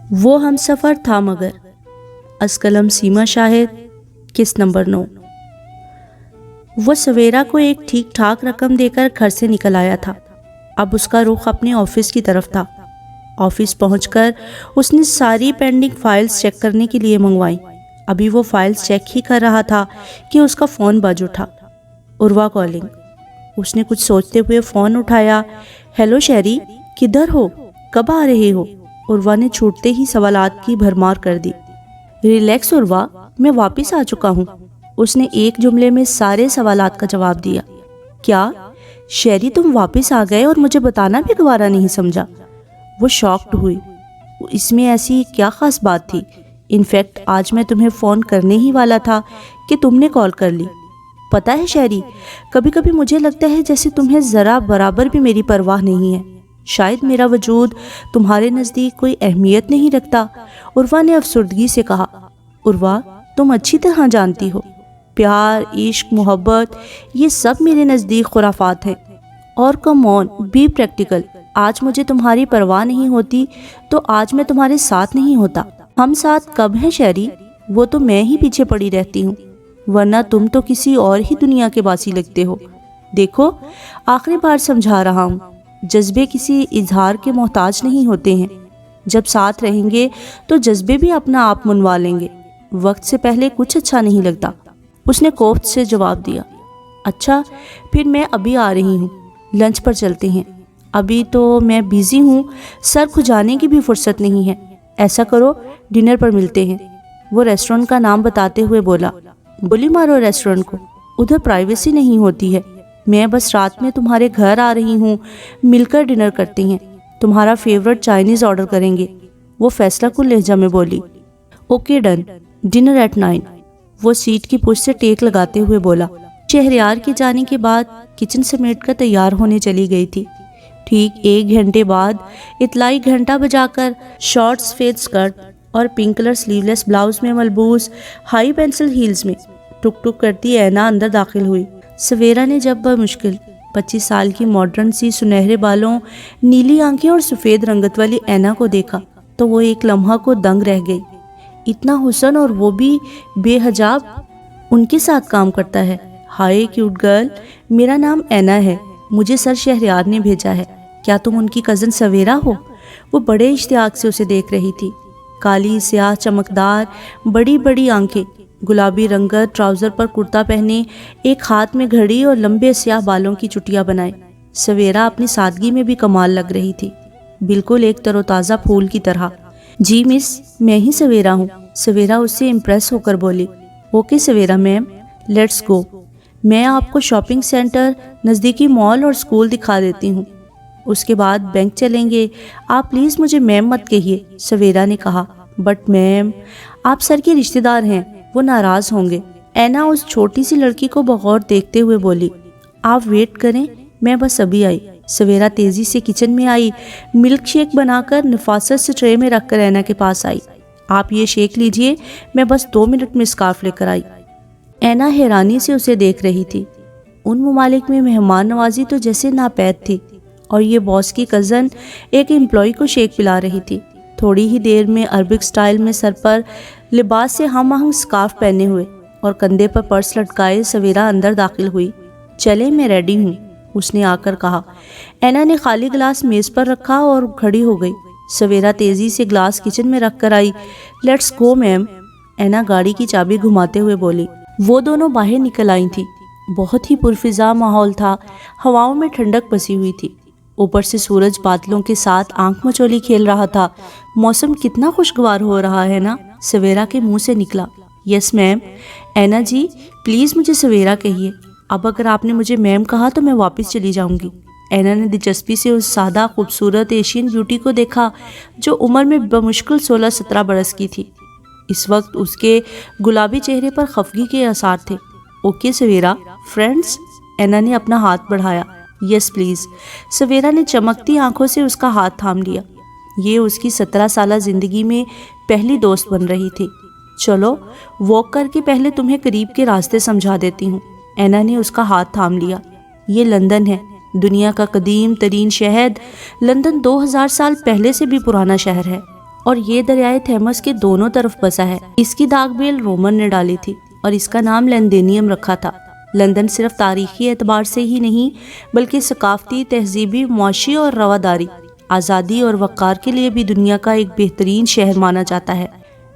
وہ ہم سفر تھا مگر از قلم سیما شاہد قسط نمبر 9۔ وہ سویرا کو ایک ٹھیک ٹھاک رقم دے کر گھر سے نکل آیا تھا۔ اب اس کا رخ اپنے آفس کی طرف تھا۔ آفس پہنچ کر اس نے ساری پینڈنگ فائلز چیک کرنے کے لیے منگوائیں۔ ابھی وہ فائلز چیک ہی کر رہا تھا کہ اس کا فون بج اٹھا۔ عروہ کالنگ۔ اس نے کچھ سوچتے ہوئے فون اٹھایا۔ ہیلو شہری، کدھر ہو؟ کب آ رہے ہو؟ عروہ نے چھوٹتے ہی سوالات کی بھرمار کر دی۔ ریلیکس عروہ، میں واپس آ چکا ہوں۔ اس نے ایک جملے میں سارے سوالات کا جواب دیا۔ کیا شہری، تم واپس آ گئے اور مجھے بتانا بھی گوارا نہیں سمجھا؟ وہ شاکڈ ہوئی۔ اس میں ایسی کیا خاص بات تھی؟ انفیکٹ آج میں تمہیں فون کرنے ہی والا تھا کہ تم نے کال کر لی۔ پتہ ہے شہری، کبھی کبھی مجھے لگتا ہے جیسے تمہیں ذرا برابر بھی میری پرواہ نہیں ہے۔ شاید میرا وجود تمہارے نزدیک کوئی اہمیت نہیں رکھتا۔ عروہ نے افسردگی سے کہا۔ عروہ، تم اچھی طرح جانتی ہو، پیار، عشق، محبت، یہ سب میرے نزدیک خرافات ہیں۔ اور کم آن، بی پریکٹیکل۔ آج مجھے تمہاری پرواہ نہیں ہوتی تو آج میں تمہارے ساتھ نہیں ہوتا۔ ہم ساتھ کب ہیں شہری؟ وہ تو میں ہی پیچھے پڑی رہتی ہوں، ورنہ تم تو کسی اور ہی دنیا کے باسی لگتے ہو۔ دیکھو، آخری بار سمجھا رہا ہوں، جذبے کسی اظہار کے محتاج نہیں ہوتے ہیں۔ جب ساتھ رہیں گے تو جذبے بھی اپنا آپ منوا لیں گے۔ وقت سے پہلے کچھ اچھا نہیں لگتا۔ اس نے کوفت سے جواب دیا۔ اچھا، پھر میں ابھی آ رہی ہوں، لنچ پر چلتے ہیں۔ ابھی تو میں بیزی ہوں، سر کھجانے کی بھی فرصت نہیں ہے۔ ایسا کرو، ڈنر پر ملتے ہیں۔ وہ ریسٹورنٹ کا نام بتاتے ہوئے بولا۔ گولی مارو ریسٹورنٹ کو، ادھر پرائیویسی نہیں ہوتی ہے۔ میں بس رات میں تمہارے گھر آ رہی ہوں، مل کر ڈنر کرتے ہیں۔ تمہارا فیورٹ چائنیز آرڈر کریں گے، وہ فیصلہ کن لہجہ میں بولی۔ Okay done, dinner at 9۔ وہ سیٹ کی پشت سے ٹیک لگاتے ہوئے بولا۔ شہریار کے جانے کے بعد کچن سمیٹ کر تیار ہونے چلی گئی تھی۔ ٹھیک 1 گھنٹے بعد اطلاعی گھنٹا بجا کر شارٹ سفید سکرٹ اور پنک کلر سلیو لیس بلاؤز میں ملبوس ہائی پینسل ہیلز میں ٹک ٹک کرتی اینا اندر داخل ہوئی۔ سویرا نے جب بمشکل 25 سال کی ماڈرن سی سنہرے بالوں، نیلی آنکھیں اور سفید رنگت والی اینا کو دیکھا تو وہ ایک لمحہ کو دنگ رہ گئی۔ اتنا حسن اور وہ بھی بے حجاب، ان کے ساتھ کام کرتا ہے۔ ہائے کیوٹ گرل، میرا نام اینا ہے، مجھے سر شہریار نے بھیجا ہے۔ کیا تم ان کی کزن سویرا ہو؟ وہ بڑے اشتیاق سے اسے دیکھ رہی تھی۔ کالی سیاہ چمکدار بڑی بڑی آنکھیں، گلابی رنگت ٹراؤزر پر کرتا پہنے، ایک ہاتھ میں گھڑی اور لمبے سیاہ بالوں کی چٹیاں بنائے۔ سویرا اپنی سادگی میں بھی کمال لگ رہی تھی، بالکل ایک تر و تازہ پھول کی طرح۔ جی مس، میں ہی سویرا ہوں۔ سویرا اس سے امپریس ہو کر بولی۔ Okay Savera ma'am, let's go. میں آپ کو شاپنگ سینٹر، نزدیکی مال اور اسکول دکھا دیتی ہوں، اس کے بعد بینک چلیں گے۔ آپ پلیز مجھے میم مت کہیے، سویرا نے کہا۔ بٹ میم، آپ سر کے رشتہ دار ہیں، وہ ناراض ہوں گے۔ اینا اس چھوٹی سی لڑکی کو بغور دیکھتے ہوئے بولی۔ آپ ویٹ کریں، میں بس ابھی آئی۔ سویرا تیزی سے کچن میں آئی، ملک شیک بنا کر نفاست سے ٹرے میں رکھ کر اینا کے پاس آئی۔ آپ یہ شیک لیجئے، میں بس 2 منٹ میں اسکارف لے کر آئی۔ اینا حیرانی سے اسے دیکھ رہی تھی۔ ان ممالک میں مہمان نوازی تو جیسے ناپید تھی، اور یہ باس کی کزن ایک امپلائی کو شیک پلا رہی تھی۔ تھوڑی ہی دیر میں عربک سٹائل میں سر پر لباس سے ہم آہنگ اسکارف پہنے ہوئے اور کندھے پر پرس لٹکائے سویرا اندر داخل ہوئی۔ چلے، میں ریڈی ہوں، اس نے آ کر کہا۔ اینا نے خالی گلاس میز پر رکھا اور کھڑی ہو گئی۔ سویرا تیزی سے گلاس کچن میں رکھ کر آئی۔ لیٹس گو میم، اینا گاڑی کی چابی گھماتے ہوئے بولی۔ وہ دونوں باہر نکل آئی تھیں۔ بہت ہی پرفضا ماحول تھا، ہواؤں میں ٹھنڈک بسی ہوئی تھی، اوپر سے سورج بادلوں کے ساتھ آنکھ مچولی کھیل رہا تھا۔ موسم کتنا خوشگوار ہو رہا ہے نا، سویرا کے منہ سے نکلا۔ یس میم۔ اینا جی، پلیز مجھے سویرا کہیے۔ اب اگر آپ نے مجھے میم کہا تو میں واپس چلی جاؤں گی۔ اینا نے دلچسپی سے اس سادہ خوبصورت ایشین بیوٹی کو دیکھا جو عمر میں بمشکل 16-17 برس کی تھی۔ اس وقت اس کے گلابی چہرے پر خفگی کے آثار تھے۔ Okay Savera, friends? اینا نے اپنا ہاتھ بڑھایا۔ یس پلیز۔ سویرا نے چمکتی آنکھوں سے اس کا ہاتھ تھام لیا۔ یہ اس کی 17 سالہ زندگی میں پہلی دوست بن رہی تھی۔ چلو، واک کر کے پہلے تمہیں قریب کے راستے سمجھا دیتی ہوں۔ اینا نے اس کا ہاتھ تھام لیا۔ یہ لندن ہے، دنیا کا قدیم ترین شہر۔ لندن 2000 سال پہلے سے بھی پرانا شہر ہے، اور یہ دریائے تھیمس کے دونوں طرف بسا ہے۔ اس کی داغ بیل رومن نے ڈالی تھی اور اس کا نام لندنیم رکھا تھا۔ لندن صرف تاریخی اعتبار سے ہی نہیں بلکہ ثقافتی، تہذیبی، معاشی اور رواداری، آزادی اور وقار کے لیے بھی دنیا کا ایک بہترین شہر مانا جاتا ہے۔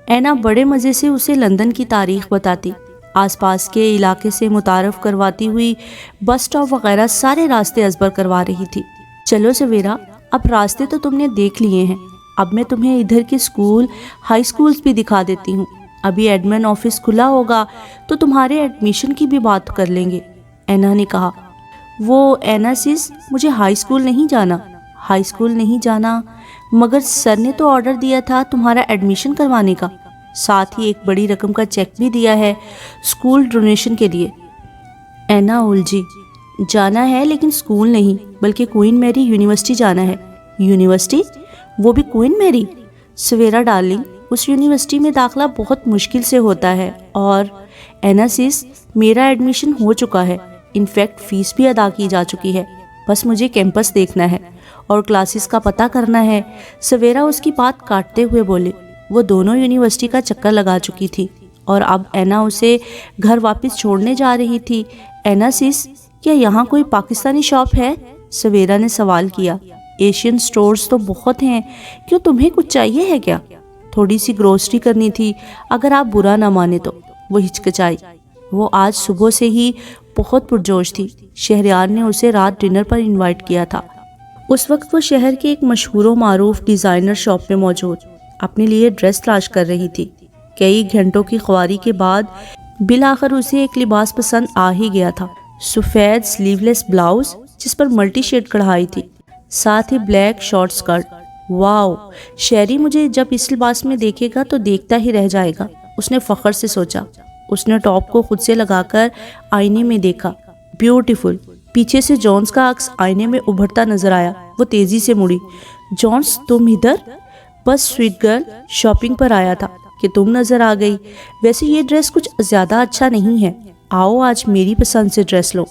اینا بڑے مزے سے اسے لندن کی تاریخ بتاتی، آس پاس کے علاقے سے متعارف کرواتی ہوئی، بس اسٹاپ وغیرہ سارے راستے ازبر کروا رہی تھی۔ چلو سویرا، اب راستے تو تم نے دیکھ لیے ہیں، اب میں تمہیں ادھر کے اسکول، ہائی اسکولز بھی دکھا دیتی ہوں۔ ابھی ایڈمن آفس کھلا ہوگا تو تمہارے ایڈمیشن کی بھی بات کر لیں گے، اینا نے کہا۔ وہ اینا سس، مجھے ہائی اسکول نہیں جانا۔ ہائی اسکول نہیں جانا؟ مگر سر نے تو آرڈر دیا تھا تمہارا ایڈمیشن کروانے کا، ساتھ ہی ایک بڑی رقم کا چیک بھی دیا ہے اسکول ڈونیشن کے لیے۔ اینا الجھی۔ جانا ہے لیکن اسکول نہیں بلکہ کوئن میری یونیورسٹی جانا ہے۔ یونیورسٹی؟ وہ بھی کوئن میری؟ سویرا ڈارلنگ، اس یونیورسٹی میں داخلہ بہت مشکل سے ہوتا ہے، اور اینا سس، میرا ایڈمیشن ہو چکا ہے، انفیکٹ فیس بھی ادا کی جا چکی ہے، بس مجھے کیمپس دیکھنا ہے اور کلاسز کا پتہ کرنا ہے۔ سویرا اس کی بات کاٹتے ہوئے بولے۔ وہ دونوں یونیورسٹی کا چکر لگا چکی تھی اور اب اینا اسے گھر واپس چھوڑنے جا رہی تھی۔ اینا سس، کیا یہاں کوئی پاکستانی شاپ ہے؟ سویرا نے سوال کیا۔ ایشین سٹورز تو بہت ہیں، کیوں تمہیں کچھ چاہیے ہے کیا؟ تھوڑی سی گروسری کرنی تھی، اگر آپ برا نہ مانے تو، وہ ہچکچائی۔ وہ آج صبح سے ہی بہت پرجوش تھی، شہریار نے اسے رات ڈنر پر انوائٹ کیا تھا۔ اس وقت وہ شہر کے ایک مشہور و معروف ڈیزائنر شاپ میں موجود اپنے لیے ڈریس تلاش کر رہی تھی۔ کئی گھنٹوں کی خواری کے بعد بالآخر اسے ایک لباس پسند آ ہی گیا تھا۔ سفید سلیو لیس بلاؤز جس پر ملٹی شیڈ کڑھائی تھی، ساتھ ہی بلیک شارٹ سکرٹ۔ واو، شہری مجھے جب اس لباس میں دیکھے گا تو دیکھتا ہی رہ جائے گا، اس نے فخر سے سوچا۔ اس نے ٹاپ کو خود سے لگا کر آئینے میں دیکھا، بیوٹیفل۔ پیچھے سے جونس کا عکس آئینے میں ابھرتا نظر آیا۔ وہ تیزی سے مڑی۔ جونس، تم ادھر؟ بس سویٹ گرل، شاپنگ پر آیا تھا کہ تم نظر آ گئی۔ ویسے یہ ڈریس کچھ زیادہ اچھا نہیں ہے، آؤ آج میری پسند سے ڈریس لو۔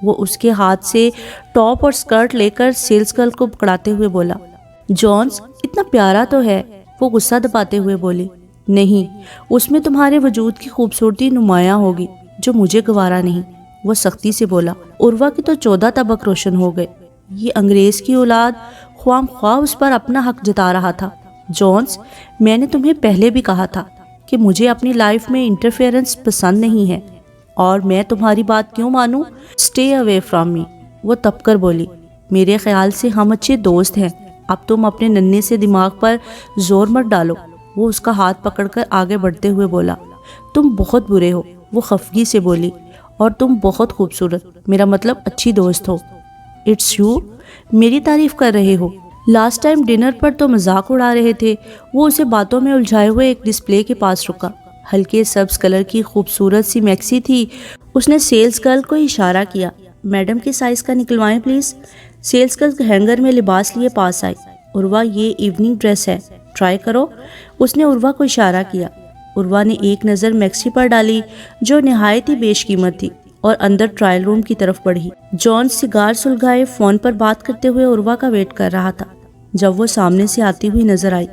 وہ اس کے ہاتھ سے ٹاپ اور سکرٹ لے کر سیلز گرل کو پکڑاتے ہوئے بولا۔ جونس، اتنا پیارا تو ہے، وہ غصہ دباتے ہوئے بولی۔ نہیں، اس میں تمہارے وجود کی خوبصورتی نمایاں ہوگی جو مجھے گوارا نہیں، وہ سختی سے بولا۔ عروہ کے تو 14 طبق روشن ہو گئے، یہ انگریز کی اولاد خواہ خواہ اس پر اپنا حق جتا رہا تھا۔ جونس، میں نے تمہیں پہلے بھی کہا تھا کہ مجھے اپنی لائف میں انٹرفیئرنس پسند نہیں ہے، اور میں تمہاری بات کیوں مانوں؟ اسٹے اوے فرام می، وہ تپ کر بولی۔ میرے خیال سے ہم اچھے دوست ہیں، اب تم اپنے ننھے سے دماغ پر زور مت ڈالو، وہ اس کا ہاتھ پکڑ کر آگے بڑھتے ہوئے بولا۔ تم بہت برے ہو، وہ خفگی سے بولی، اور تم بہت خوبصورت، میرا مطلب اچھی دوست ہو۔ اٹس یو، میری تعریف کر رہے ہو؟ لاسٹ ٹائم ڈنر پر تو مذاق اڑا رہے تھے۔ وہ اسے باتوں میں الجھائے ہوئے ایک ڈسپلے کے پاس رکا، ہلکے سبز کلر کی خوبصورت سی میکسی تھی۔ اس نے سیلز گرل کو اشارہ کیا۔ میڈم کے سائز کا نکلوائیں پلیز۔ سیلز گرل ہینگر میں لباس لیے پاس آئی۔ عروہ، یہ ایوننگ ڈریس ہے، ٹرائی کرو، اس نے عروہ کو اشارہ کیا۔ عروہ نے ایک نظر میکسی پر ڈالی جو نہایت ہی بیش قیمت تھی، اور اندر ٹرائل روم کی طرف بڑھی۔ جون سگار سلگائے فون پر بات کرتے ہوئے عروہ کا ویٹ کر رہا تھا جب وہ سامنے سے آتی ہوئی نظر آئی۔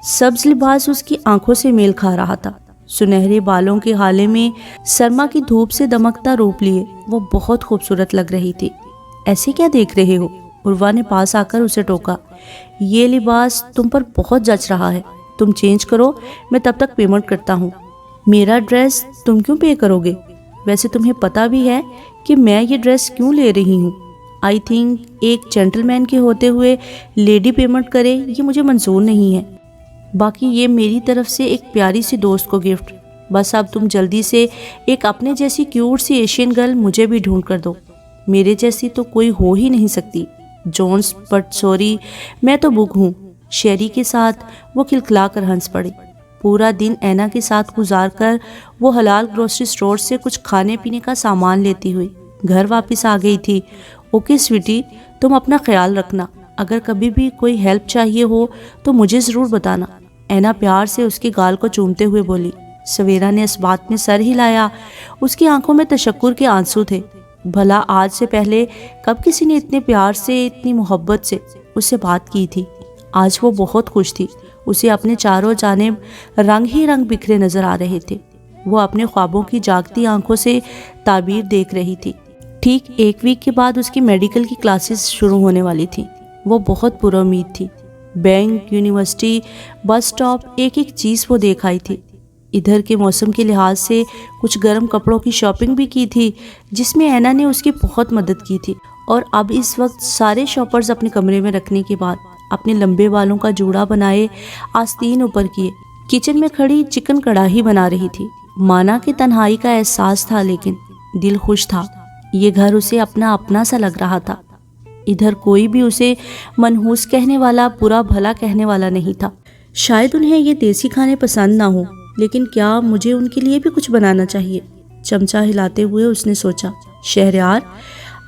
سبز لباس اس کی آنکھوں سے میل کھا رہا تھا، سنہرے بالوں کے حالے میں سرما کی دھوپ سے دمکتا روپ لیے وہ بہت خوبصورت لگ رہی تھی۔ ایسے کیا دیکھ رہے ہو؟ عروہ نے پاس آ کر اسے ٹوکا۔ یہ لباس تم پر بہت جچ رہا ہے، تم چینج کرو، میں تب تک پیمنٹ کرتا ہوں۔ میرا ڈریس تم کیوں پے کرو گے؟ ویسے تمہیں پتہ بھی ہے کہ میں یہ ڈریس کیوں لے رہی ہوں؟ آئی تھنک ایک جینٹل مین کے ہوتے ہوئے لیڈی پیمنٹ کرے، یہ مجھے منظور نہیں ہے۔ باقی یہ میری طرف سے ایک پیاری سی دوست کو گفٹ۔ بس اب تم جلدی سے ایک اپنے جیسی کیوٹ سی ایشین گرل مجھے بھی ڈھونڈ کر دو، میرے جیسی تو کوئی ہو ہی نہیں سکتی۔ جونس، بٹ سوری، میں تو بک ہوں۔ شیری کے ساتھ وہ کھلکھلا کر ہنس پڑی۔ پورا دن اینا کے ساتھ گزار کر وہ حلال گروسری سٹور سے کچھ کھانے پینے کا سامان لیتی ہوئی گھر واپس آ گئی تھی۔ اوکے سویٹی، تم اپنا خیال رکھنا، اگر کبھی بھی کوئی ہیلپ چاہیے ہو تو مجھے ضرور بتانا، اینا پیار سے اس کے گال کو چومتے ہوئے بولی۔ سویرا نے اس بات میں سر ہلایا، اس کی آنکھوں میں تشکر کے آنسو تھے۔ بھلا آج سے پہلے کب کسی نے اتنے پیار سے، اتنی محبت سے اس سے بات کی تھی؟ آج وہ بہت خوش تھی. اسے اپنے چاروں جانب رنگ ہی رنگ بکھرے نظر آ رہے تھے. وہ اپنے خوابوں کی جاگتی آنکھوں سے تعبیر دیکھ رہی تھی. ٹھیک 1 ویک کے بعد اس کی میڈیکل کی کلاسز شروع ہونے والی تھی. وہ بہت پر امید تھی. بینک، یونیورسٹی، بس سٹاپ، ایک ایک چیز وہ دیکھ آئی تھی. ادھر کے موسم کے لحاظ سے کچھ گرم کپڑوں کی شاپنگ بھی کی تھی، جس میں اینا نے اس کی بہت مدد کی تھی. اور اب اس وقت سارے شاپرز اپنے کمرے میں رکھنے کے بعد اپنے لمبے بالوں کا جوڑا بنائے آستین اوپر کیے کچن میں کھڑی چکن کڑاہی بنا رہی تھی. مانا کہ تنہائی کا احساس تھا، لیکن دل خوش تھا. یہ گھر اسے اپنا اپنا سا لگ رہا تھا. ادھر کوئی بھی اسے منحوس کہنے والا، برا بھلا کہنے والا نہیں تھا. شاید انہیں یہ دیسی کھانے پسند نہ ہو، لیکن کیا مجھے ان کے لیے بھی کچھ بنانا چاہیے. چمچہ ہلاتے ہوئے اس نے سوچا، شہریار،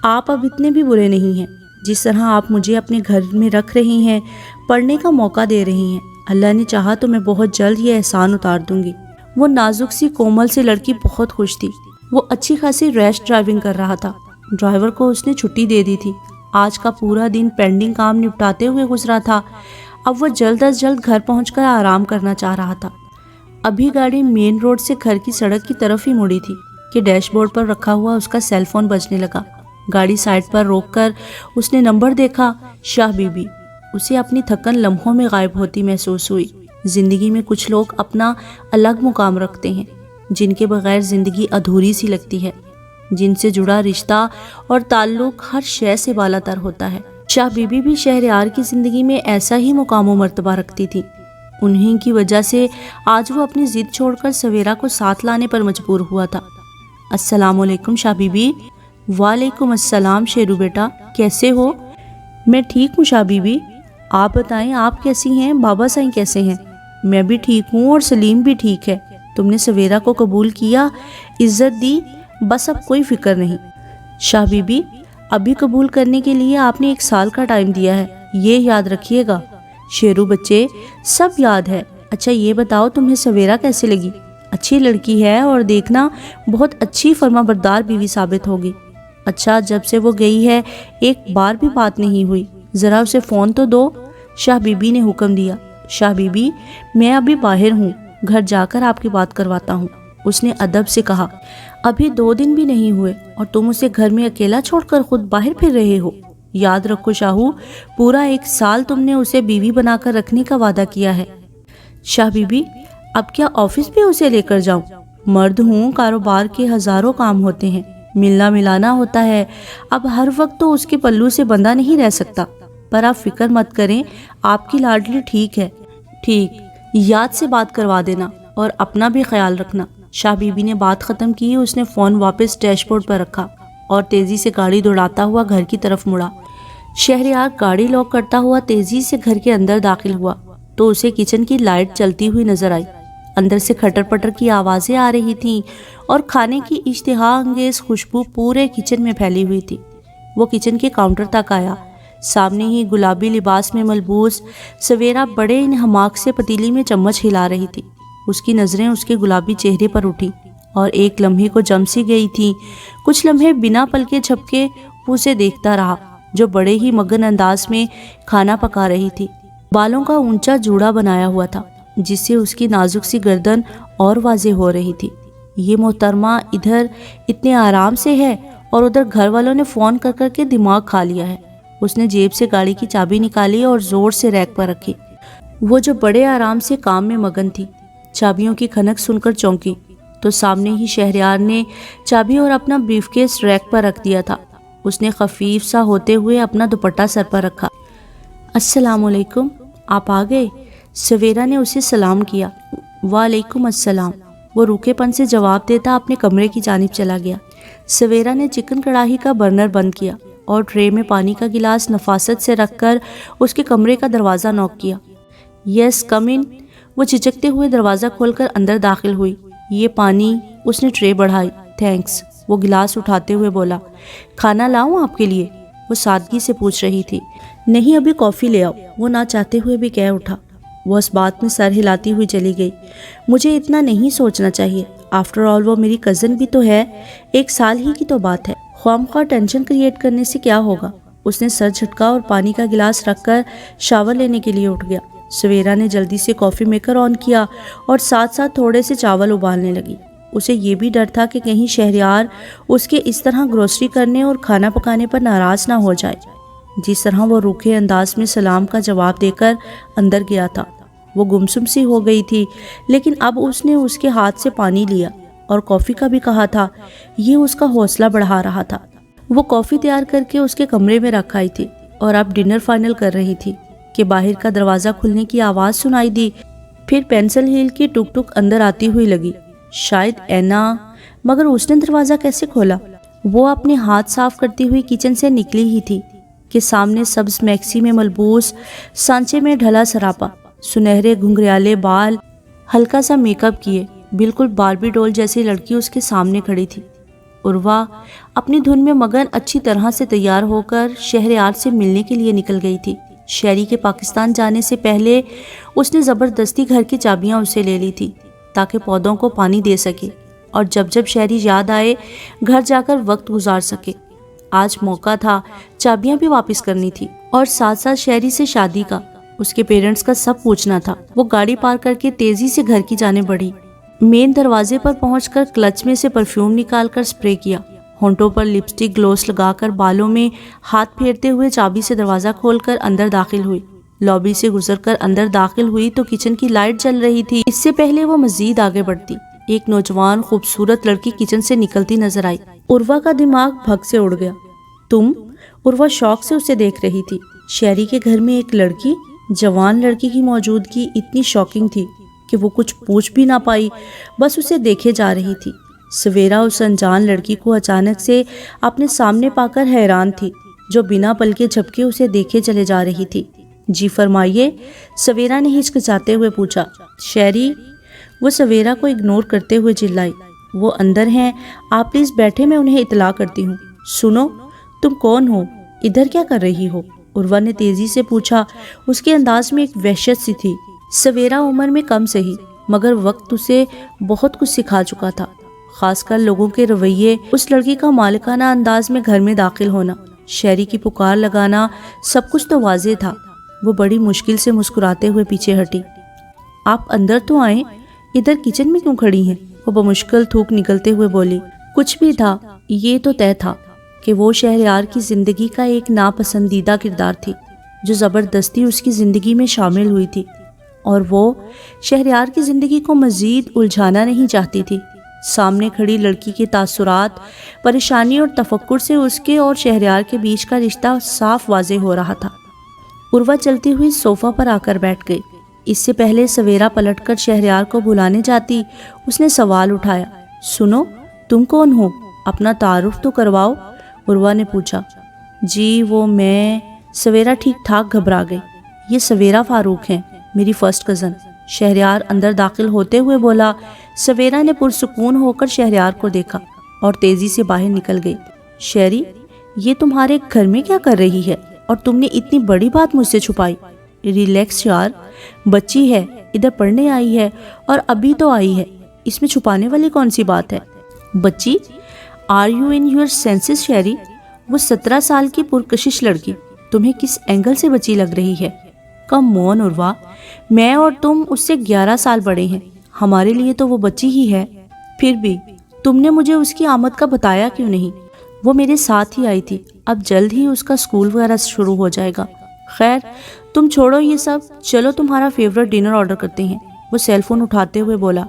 آپ اب اتنے بھی برے نہیں ہیں. جس طرح آپ مجھے اپنے گھر میں رکھ رہی ہیں، پڑھنے کا موقع دے رہی ہیں، اللہ نے چاہا تو میں بہت جلد یہ احسان اتار دوں گی. وہ نازک سی کومل سی لڑکی بہت خوش تھی. وہ اچھی خاصی ریش ڈرائیونگ کر رہا تھا. ڈرائیور کو اس نے چھٹی دے دی تھی. آج کا پورا دن پینڈنگ کام نپٹاتے ہوئے گزرا تھا. اب وہ جلد از جلد گھر پہنچ کر آرام کرنا چاہ رہا تھا. ابھی گاڑی مین روڈ سے گھر کی سڑک کی طرف ہی مڑی تھی کہ ڈیش بورڈ پر رکھا ہوا اس کا سیل فون بجنے لگا. گاڑی سائڈ پر روک کر اس نے نمبر دیکھا، شاہ بی بی. اسے اپنی تھکن لمحوں میں غائب ہوتی محسوس ہوئی. زندگی میں کچھ لوگ اپنا الگ مقام رکھتے ہیں، جن کے بغیر زندگی ادھوری سی لگتی ہے، جن سے جڑا رشتہ اور تعلق ہر شے سے بالا تر ہوتا ہے. شاہ بی بی بھی شہریار کی زندگی میں ایسا ہی مقام و مرتبہ رکھتی تھی. انہیں کی وجہ سے آج وہ اپنی ضد چھوڑ کر سویرا کو ساتھ لانے پر مجبور ہوا تھا. السلام علیکم شاہ بی بی. وعلیکم السلام شیرو بیٹا، کیسے ہو؟ میں ٹھیک ہوں شاہ بی بی. آپ بتائیں آپ کیسی ہیں؟ بابا سائیں کیسے ہیں؟ میں بھی ٹھیک ہوں اور سلیم بھی ٹھیک ہے. تم نے سویرا کو قبول کیا، عزت دی، بس اب کوئی فکر نہیں. شاہ بی بی، ابھی قبول کرنے کے لیے آپ نے 1 سال کا ٹائم دیا ہے، یہ یاد رکھیے گا. شیرو بچے، سب یاد ہے. اچھا یہ بتاؤ تمہیں سویرا کیسے لگی؟ اچھی لڑکی ہے اور دیکھنا بہت اچھی فرما بردار بیوی ثابت ہوگی. اچھا جب سے وہ گئی ہے ایک بار بھی بات نہیں ہوئی، ذرا اسے فون تو دو. شاہ بی بی نے حکم دیا. شاہ بی بی، میں ابھی باہر ہوں، گھر جا کر آپ کی بات کرواتا ہوں. اس نے ادب سے کہا. ابھی 2 دن بھی نہیں ہوئے اور تم اسے گھر میں اکیلا چھوڑ کر خود باہر پھر رہے ہو. یاد رکھو شاہو، پورا 1 سال تم نے اسے بیوی بنا کر رکھنے کا وعدہ کیا ہے. شاہ بی بی، اب کیا آفس بھی اسے لے کر جاؤں؟ مرد ہوں، کاروبار کے ہزاروں کام ہوتے ہیں، ملنا ملانا ہوتا ہے. اب ہر وقت تو اس کے پلو سے بندھا نہیں رہ سکتا. پر آپ فکر مت کریں، آپ کی لاڈلی ٹھیک ہے. ٹھیک، یاد سے بات کروا دینا اور اپنا بھی خیال رکھنا. شاہ بی بی نے بات ختم کی. اس نے فون واپس ڈیش بورڈ پر رکھا اور تیزی سے گاڑی دوڑاتا ہوا گھر کی طرف مڑا. شہریار گاڑی لاک کرتا ہوا تیزی سے گھر کے اندر داخل ہوا تو اسے کچن کی لائٹ چلتی ہوئی نظر آئی. اندر سے کھٹر پٹر کی آوازیں آ رہی تھیں اور کھانے کی اشتہا انگیز خوشبو پورے کچن میں پھیلی ہوئی تھی. وہ کچن کے کاؤنٹر تک آیا. سامنے ہی گلابی لباس میں ملبوس سویرا بڑے انہماک سے پتیلی میں چمچ ہلا رہی تھی. اس کی نظریں اس کے گلابی چہرے پر اٹھی اور ایک لمحے کو جم سی گئی تھی. کچھ لمحے بنا پلکے جھپکے وہ اسے دیکھتا رہا، جو بڑے ہی مگن انداز میں کھانا پکا رہی تھی. بالوں کا اونچا جوڑا بنایا ہوا تھا جس سے اس کی نازک سی گردن اور واضح ہو رہی تھی. یہ محترمہ ادھر اتنے آرام سے ہے اور ادھر گھر والوں نے فون کر کر کے دماغ کھا لیا ہے. اس نے جیب سے گاڑی کی چابی نکالی اور زور سے ریک پر رکھی. وہ جو بڑے آرام سے کام میں مگن تھی، چابیوں کی کھنک سن کر چونکی تو سامنے ہی شہریار نے چابی اور اپنا بریف کیس ریک پر رکھ دیا تھا. اس نے خفیف سا ہوتے ہوئے اپنا دوپٹہ سر پر رکھا. السلام علیکم، آپ آ گئے؟ سویرا نے اسے سلام کیا. وعلیکم السلام. وہ روکھے پن سے جواب دیتا اپنے کمرے کی جانب چلا گیا. سویرا نے چکن کڑاہی کا برنر بند کیا اور ٹرے میں پانی کا گلاس نفاست سے رکھ کر اس کے کمرے کا دروازہ نوک کیا. یس کم ان. وہ چچکتے ہوئے دروازہ کھول کر اندر داخل ہوئی. یہ پانی. اس نے ٹرے بڑھائی. تھینکس. وہ گلاس اٹھاتے ہوئے بولا. کھانا لاؤں آپ کے لیے؟ وہ سادگی سے پوچھ رہی تھی. نہیں، ابھی کافی لے آؤ. وہ نہ چاہتے ہوئے بھی کہہ اٹھا. وہ اس بات میں سر ہلاتی ہوئی چلی گئی. مجھے اتنا نہیں سوچنا چاہیے. آفٹر آل وہ میری کزن بھی تو ہے. 1 سال ہی کی تو بات ہے. خواہ مخواہ ٹینشن کریٹ کرنے سے کیا ہوگا. اس نے سر جھٹکا اور پانی کا گلاس رکھ کر شاور لینے کے لیے اٹھ گیا۔ سویرا نے جلدی سے کافی میکر آن کیا اور ساتھ ساتھ تھوڑے سے چاول ابالنے لگی۔ اسے یہ بھی ڈر تھا کہ کہیں شہریار اس کے اس طرح گروسری کرنے اور کھانا پکانے پر ناراض نہ ہو جائے۔ جس طرح وہ روکھے انداز میں سلام کا جواب دے کر اندر گیا تھا، وہ گمسم سی ہو گئی تھی، لیکن اب اس نے اس کے ہاتھ سے پانی لیا اور کافی کا بھی کہا تھا۔ یہ اس کا حوصلہ بڑھا رہا تھا۔ وہ کافی تیار کر کے اس کے کمرے میں رکھ آئی تھی اور اب ڈنر فائنل کر رہی تھی کہ باہر کا دروازہ کھلنے کی آواز سنائی دی۔ پھر پینسل ہیل کی ٹک ٹک اندر آتی ہوئی لگی۔ شاید اینا، مگر اس نے دروازہ کیسے کھولا؟ وہ اپنے ہاتھ صاف کرتی ہوئی کچن سے نکلی ہی تھی کہ سامنے سبز میکسی میں ملبوس، سانچے میں ڈھلا سراپا، سنہرے گھنگریالے بال، ہلکا سا میک اپ کیے، بالکل باربی ڈول جیسی لڑکی اس کے سامنے کھڑی تھی۔ عروہ اپنی دھن میں مگن اچھی طرح سے تیار ہو کر شہریار سے ملنے کے لیے نکل گئی تھی۔ شہری کے پاکستان جانے سے پہلے اس نے زبردستی گھر کی چابیاں اسے لے لی تھی تاکہ پودوں کو پانی دے سکے اور جب جب شہری یاد آئے گھر جا کر وقت گزار سکے۔ آج موقع تھا، چابیاں بھی واپس کرنی تھی اور ساتھ ساتھ شہری سے شادی کا، اس کے پیرنٹس کا سب پوچھنا تھا۔ وہ گاڑی پارک کر کے تیزی سے گھر کی جانب بڑھی۔ مین دروازے پر پہنچ کر کلچ میں سے پرفیوم نکال کر سپرے کیا، ہونٹوں پر لپسٹک گلوس لگا کر بالوں میں ہاتھ پھیرتے ہوئے چابی سے دروازہ کھول کر اندر داخل ہوئی۔ لابی سے گزر کر اندر داخل ہوئی تو کچن کی لائٹ جل رہی تھی۔ اس سے پہلے وہ مزید آگے بڑھتی، ایک نوجوان خوبصورت لڑکی کچن سے نکلتی نظر آئی۔ عروہ کا دماغ بھگ سے اڑ گیا۔ تم؟ عروہ شوق سے اسے دیکھ رہی تھی۔ شہری کے گھر میں ایک لڑکی، جوان لڑکی کی موجودگی اتنی شاکنگ تھی کہ وہ کچھ پوچھ بھی نہ پائی، بس اسے دیکھے جا رہی تھی۔ سویرا اس انجان لڑکی کو اچانک سے اپنے سامنے پا کر حیران تھی، جو بنا پلکے جھپکے اسے دیکھے چلے جا رہی تھی۔ جی فرمائیے، سویرا نے ہچکچاتے ہوئے پوچھا۔ شہری، وہ سویرا کو اگنور کرتے ہوئے چلائی۔ وہ اندر ہیں، آپ پلیز بیٹھے، میں انہیں اطلاع کرتی ہوں۔ سنو، تم کون ہو؟ ادھر کیا کر رہی ہو؟ عروہ نے تیزی سے پوچھا۔ اس کے انداز میں ایک وحشت سی تھی۔ سویرا عمر میں کم سہی، مگر وقت اسے بہت کچھ سکھا چکا تھا، خاص کر لوگوں کے رویے، اس لڑکی کا مالکانہ انداز میں گھر میں داخل ہونا، شہری کی پکار لگانا، سب کچھ تو واضح تھا۔ وہ بڑی مشکل سے مسکراتے ہوئے پیچھے ہٹی۔ آپ اندر تو آئیں، ادھر کچن میں کیوں کھڑی ہیں؟ وہ بمشکل تھوک نکلتے ہوئے بولی۔ کچھ بھی تھا، یہ تو طے تھا کہ وہ شہریار کی زندگی کا ایک ناپسندیدہ کردار تھی جو زبردستی اس کی زندگی میں شامل ہوئی تھی، اور وہ شہریار کی زندگی کو مزید الجھانا نہیں چاہتی تھی۔ سامنے کھڑی لڑکی کے تاثرات، پریشانی اور تفکر سے اس کے اور شہریار کے بیچ کا رشتہ صاف واضح ہو رہا تھا۔ عروہ چلتی ہوئی صوفہ پر آ کر بیٹھ گئی۔ اس سے پہلے سویرا پلٹ کر شہریار کو بلانے جاتی، اس نے سوال اٹھایا۔ سنو، تم کون ہو؟ اپنا تعارف تو کرواؤ، عروہ نے پوچھا۔ جی وہ میں، سویرا ٹھیک ٹھاک گھبرا گئی۔ یہ سویرا فاروق ہیں، میری فرسٹ کزن، شہریار اندر داخل ہوتے ہوئے بولا۔ سویرا نے پرسکون ہو کر شہریار کو دیکھا اور تیزی سے باہر نکل گئی۔ شہری، یہ تمہارے گھر میں کیا کر رہی ہے اور تم نے اتنی بڑی بات مجھ سے چھپائی؟ ریلیکس یار، بچی ہے، ادھر پڑھنے آئی ہے اور ابھی تو آئی ہے، اس میں چھپانے والی کون سی بات ہے؟ بچی؟ Are you in your senses شہری؟ وہ 17 سال کی پرکشش لڑکی تمہیں کس اینگل سے بچی لگ رہی ہے؟ کم آن عروہ، میں اور تم اس سے 11 سال بڑے ہیں، ہمارے لیے تو وہ بچی ہی ہے۔ پھر بھی تم نے مجھے اس کی آمد کا بتایا کیوں نہیں؟ وہ میرے ساتھ ہی آئی تھی، اب جلد ہی اس کا اسکول وغیرہ شروع ہو جائے گا۔ خیر تم چھوڑو یہ سب، چلو تمہارا فیورٹ ڈنر آرڈر کرتے ہیں، وہ سیل فون اٹھاتے ہوئے بولا۔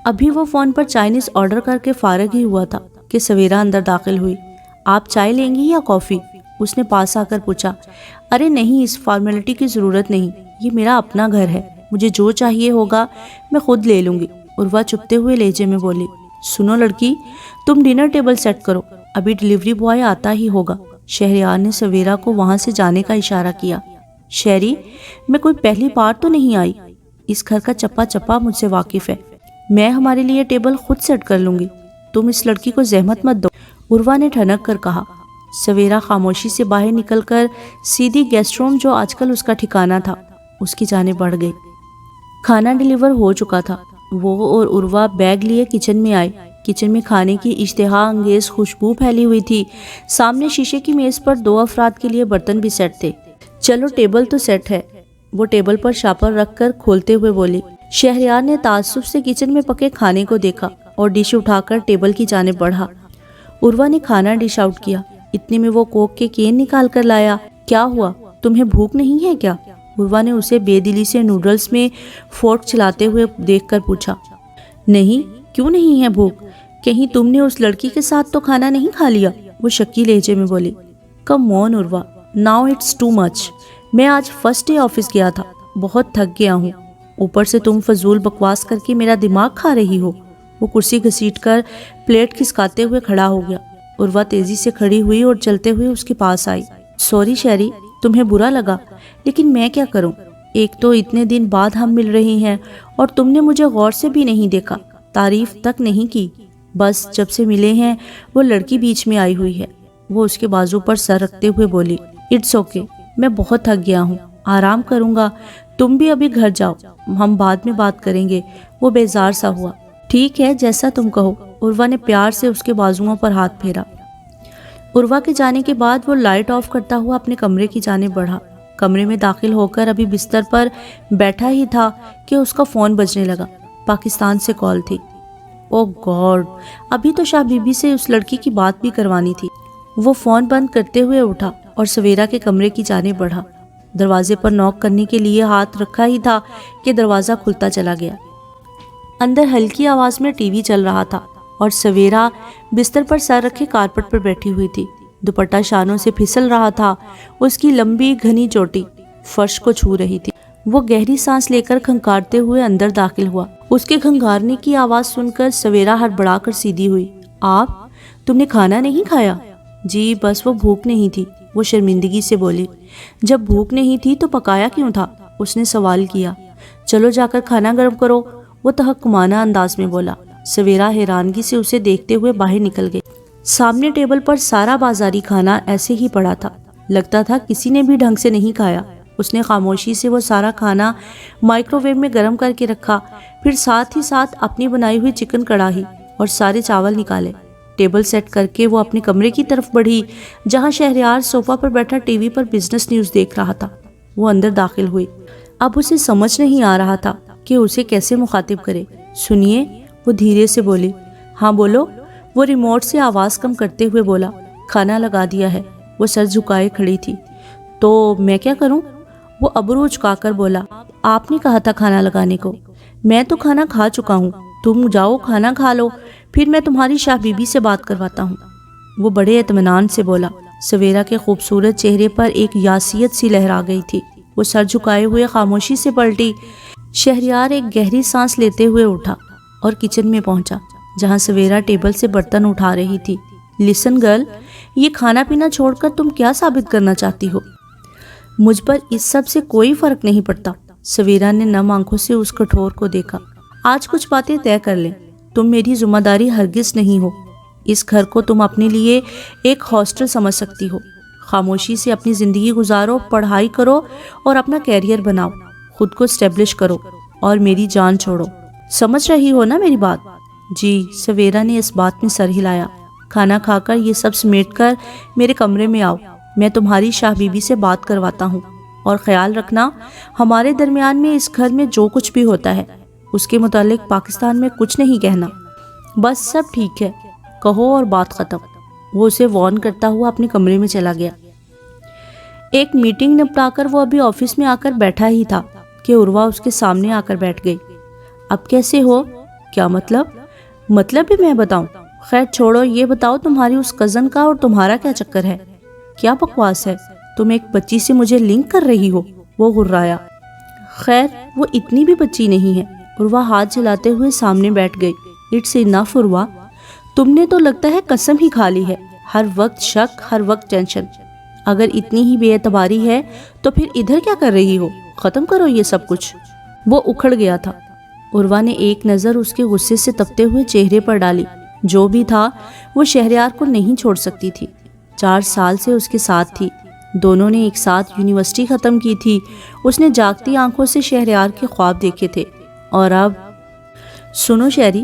ابھی وہ فون پر چائنیز آرڈر کر کے فارغ ہی ہوا تھا کہ سویرا اندر داخل ہوئی۔ آپ چائے لیں گی یا کافی؟ اس نے پاس آ کر پوچھا۔ ارے نہیں، اس فارمیلٹی کی ضرورت نہیں، یہ میرا اپنا گھر ہے، مجھے جو چاہیے ہوگا میں خود لے لوں گی، عروہ چپتے ہوئے لہجے میں بولی۔ سنو لڑکی، تم ڈنر ٹیبل سیٹ کرو، ابھی ڈیلیوری بوائے آتا ہی ہوگا۔ شہریار نے سویرا کو وہاں سے جانے کا اشارہ کیا۔ شہری، میں کوئی پہلی بار تو نہیں آئی، اس گھر کا چپا چپا مجھ سے واقف ہے، میں ہمارے لیے ٹیبل خود سیٹ کر لوں گی، تم اس لڑکی کو زحمت مت دو، عروہ نے ٹھنک کر کہا۔ سویرا خاموشی سے باہر نکل کر سیدھی گیسٹ روم، جو آج کل اس کا ٹھکانہ تھا، اس کی جانب بڑھ گئی۔ کھانا ڈیلیور ہو چکا تھا۔ وہ اور عروہ بیگ لیے کچن میں آئے۔ کچن میں کھانے کی اشتہا انگیز خوشبو پھیلی ہوئی تھی۔ سامنے شیشے کی میز پر 2 افراد کے لیے برتن بھی سیٹ تھے۔ چلو ٹیبل تو سیٹ ہے، وہ ٹیبل پر شاپر رکھ کر کھولتے ہوئے بولی۔ شہریار نے تعصب سے کچن میں پکے کھانے کو دیکھا اور ڈش اٹھا کر ٹیبل کی جانب بڑھا۔ عروہ نے کھانا ڈش آؤٹ کیا۔ اتنے میں وہ کوک کے کین نکال کر لایا۔ کیا ہوا، تمہیں بھوک نہیں ہے کیا؟ عروہ نے اسے بے دلی سے نوڈلز میں فورک چلاتے ہوئے دیکھ کر پوچھا۔ نہیں، کیوں نہیں ہے بھوک؟ کہیں تم نے اس لڑکی کے ساتھ تو کھانا نہیں کھا لیا؟ وہ شکی لہجے میں بولی۔ کم آن عروہ، ناؤ اٹس ٹو مچ۔ میں آج فرسٹ ڈے آفس گیا تھا، بہت تھک گیا ہوں، اوپر سے تم فضول بکواس کر کے میرا دماغ کھا رہی ہو۔ وہ کرسی گھسیٹ کر پلیٹ کھسکاتے ہوئے کھڑا ہو گیا۔ عروہ تیزی سے کھڑی ہوئی اور چلتے ہوئے اس کے پاس آئی۔ سوری شہری، تمہیں برا لگا، لیکن میں کیا کروں؟ ایک تو اتنے دن بعد ہم مل رہی ہیں اور تم نے مجھے غور سے بھی نہیں دیکھا، تعریف تک نہیں کی۔ بس جب سے ملے ہیں وہ لڑکی بیچ میں آئی ہوئی ہے۔ وہ اس کے بازو پر سر رکھتے ہوئے بولی۔ اٹس اوکے، میں بہت تھک گیا ہوں، آرام کروں گا، تم بھی ابھی گھر جاؤ، ہم بعد میں بات کریں گے۔ وہ بیزار سا ہوا۔ ٹھیک ہے، جیسا تم کہو۔ عروہ نے پیار سے اس کے بازوؤں پر ہاتھ پھیرا۔ عروہ کے جانے کے بعد وہ لائٹ آف کرتا ہوا اپنے کمرے کی جانب بڑھا۔ کمرے میں داخل ہو کر ابھی بستر پر بیٹھا ہی تھا کہ اس کا فون بجنے لگا۔ پاکستان سے کال تھی۔ او گاڈ، ابھی تو شاہ بی بی سے اس لڑکی کی بات بھی کروانی تھی۔ وہ فون بند کرتے ہوئے اٹھا اور سویرا کے کمرے کی جانب بڑھا۔ دروازے پر نوک کرنے کے لیے ہاتھ رکھا ہی تھا کہ دروازہ کھلتا چلا گیا۔ اندر ہلکی آواز میں ٹی وی چل رہا تھا اور سویرا بستر پر سر رکھے کارپٹ پر بیٹھی ہوئی تھی۔ دوپٹہ شانوں سے پھسل رہا تھا، اس کی لمبی گھنی چوٹی فرش کو چھو رہی تھی۔ وہ گہری سانس لے کر کھنکارتے ہوئے اندر داخل ہوا۔ اس کے کھنکارنے کی آواز سن کر سویرا ہڑبڑا کر سیدھی ہوئی۔ آپ، تم نے کھانا نہیں کھایا؟ جی بس وہ بھوک نہیں تھی، وہ شرمندگی سے بولی۔ جب بھوک نہیں تھی تو پکایا کیوں تھا؟ اس نے سوال کیا۔ چلو جا کر کھانا گرم کرو، وہ تحکمانہ انداز میں بولا۔ سویرا حیرانگی سے اسے دیکھتے ہوئے باہر نکل گئی۔ سامنے ٹیبل پر سارا بازاری کھانا ایسے ہی پڑا تھا، لگتا تھا کسی نے بھی ڈھنگ سے نہیں کھایا۔ اس نے خاموشی سے وہ سارا کھانا مائکرو ویو میں گرم کر کے رکھا، پھر ساتھ ہی ساتھ اپنی بنائی ہوئی چکن کڑھائی اور سارے چاول نکالے۔ ٹیبل سیٹ کر کے وہ اپنے کمرے کی طرف بڑھی جہاں شہریار صوفہ پر بیٹھا ٹی وی پر بزنس نیوز دیکھ رہا تھا۔ وہ اندر داخل ہوئی۔ اب اسے سمجھ نہیں آ رہا تھا کہ اسے کیسے مخاطب کرے۔ سنیے، وہ دھیرے سے بولی۔ ہاں بولو، وہ ریموٹ سے آواز کم کرتے ہوئے بولا۔ کھانا لگا دیا ہے۔ وہ سر جھکائے کھڑی تھی۔ تو میں کیا کروں؟ وہ ابرو اچکا کر بولا۔ آپ نے کہا تھا کھانا لگانے کو۔ میں تو کھانا کھا چکا ہوں، تم جاؤ کھانا کھا لو، پھر میں تمہاری شاہ بی بی سے بات کرواتا ہوں۔ وہ بڑے اطمینان سے بولا۔ سویرا کے خوبصورت چہرے پر ایک یاسیت سی لہرا گئی تھی۔ وہ سر جھکائے ہوئے خاموشی سے پلٹی۔ شہریار ایک گہری سانس لیتے ہوئے اٹھا اور کچن میں پہنچا جہاں سویرا ٹیبل سے برتن اٹھا رہی تھی۔ لسن گرل، یہ کھانا پینا چھوڑ کر تم کیا ثابت کرنا چاہتی ہو؟ مجھ پر اس سب سے کوئی فرق نہیں پڑتا۔ سویرا نے نم آنکھوں سے اس کٹھور کو دیکھا۔ آج کچھ باتیں طے کر لیں، تم میری ذمہ داری ہرگز نہیں ہو۔ اس گھر کو تم اپنے لیے ایک ہاسٹل سمجھ سکتی ہو۔ خاموشی سے اپنی زندگی گزارو، پڑھائی کرو اور اپنا کیریئر بناؤ، خود کو اسٹیبلش کرو اور میری جان چھوڑو۔ سمجھ رہی ہو نا میری بات؟ جی، سویرا نے اس بات میں سر ہلایا۔ کھانا کھا کر یہ سب سمیٹ کر میرے کمرے میں آؤ، میں تمہاری شاہ بی بی سے بات کرواتا ہوں، اور خیال رکھنا ہمارے درمیان میں اس گھر میں جو کچھ بھی ہوتا ہے اس کے متعلق پاکستان میں کچھ نہیں کہنا۔ بس سب ٹھیک ہے، کہو اور بات ختم۔ وہ اسے وارن کرتا ہوا اپنے کمرے میں چلا گیا۔ ایک میٹنگ نپٹا کر وہ ابھی آفس میں آ کر بیٹھا ہی تھا کہ عروہ اس کے سامنے آ کر بیٹھ گئی۔ اب کیسے ہو؟ کیا مطلب بھی میں بتاؤں؟ خیر چھوڑو، یہ بتاؤ تمہاری اس کزن کا اور تمہارا کیا چکر ہے؟ کیا بکواس ہے، تم ایک بچی سے مجھے لنک کر رہی ہو؟ وہ غرایا۔ خیر وہ اتنی بھی بچی نہیں ہے۔ عروہ ہاتھ جلاتے ہوئے سامنے بیٹھ گئی۔ اٹس انف عروہ، تم نے تو لگتا ہے قسم ہی کھا لی ہے، ہر وقت شک، ہر وقت ٹینشن۔ اگر اتنی ہی بے اعتباری ہے تو پھر ادھر کیا کر رہی ہو؟ ختم کرو یہ سب کچھ۔ وہ اکھڑ گیا تھا۔ عروہ نے ایک نظر اس کے غصے سے تپتے ہوئے چہرے پر ڈالی۔ جو بھی تھا وہ شہریار کو نہیں چھوڑ سکتی تھی۔ 4 سال سے اس کے ساتھ تھی، دونوں نے ایک ساتھ یونیورسٹی ختم کی تھی۔ اس نے جاگتی آنکھوں سے شہریار کے خواب دیکھے تھے، اور اب سنو شہری،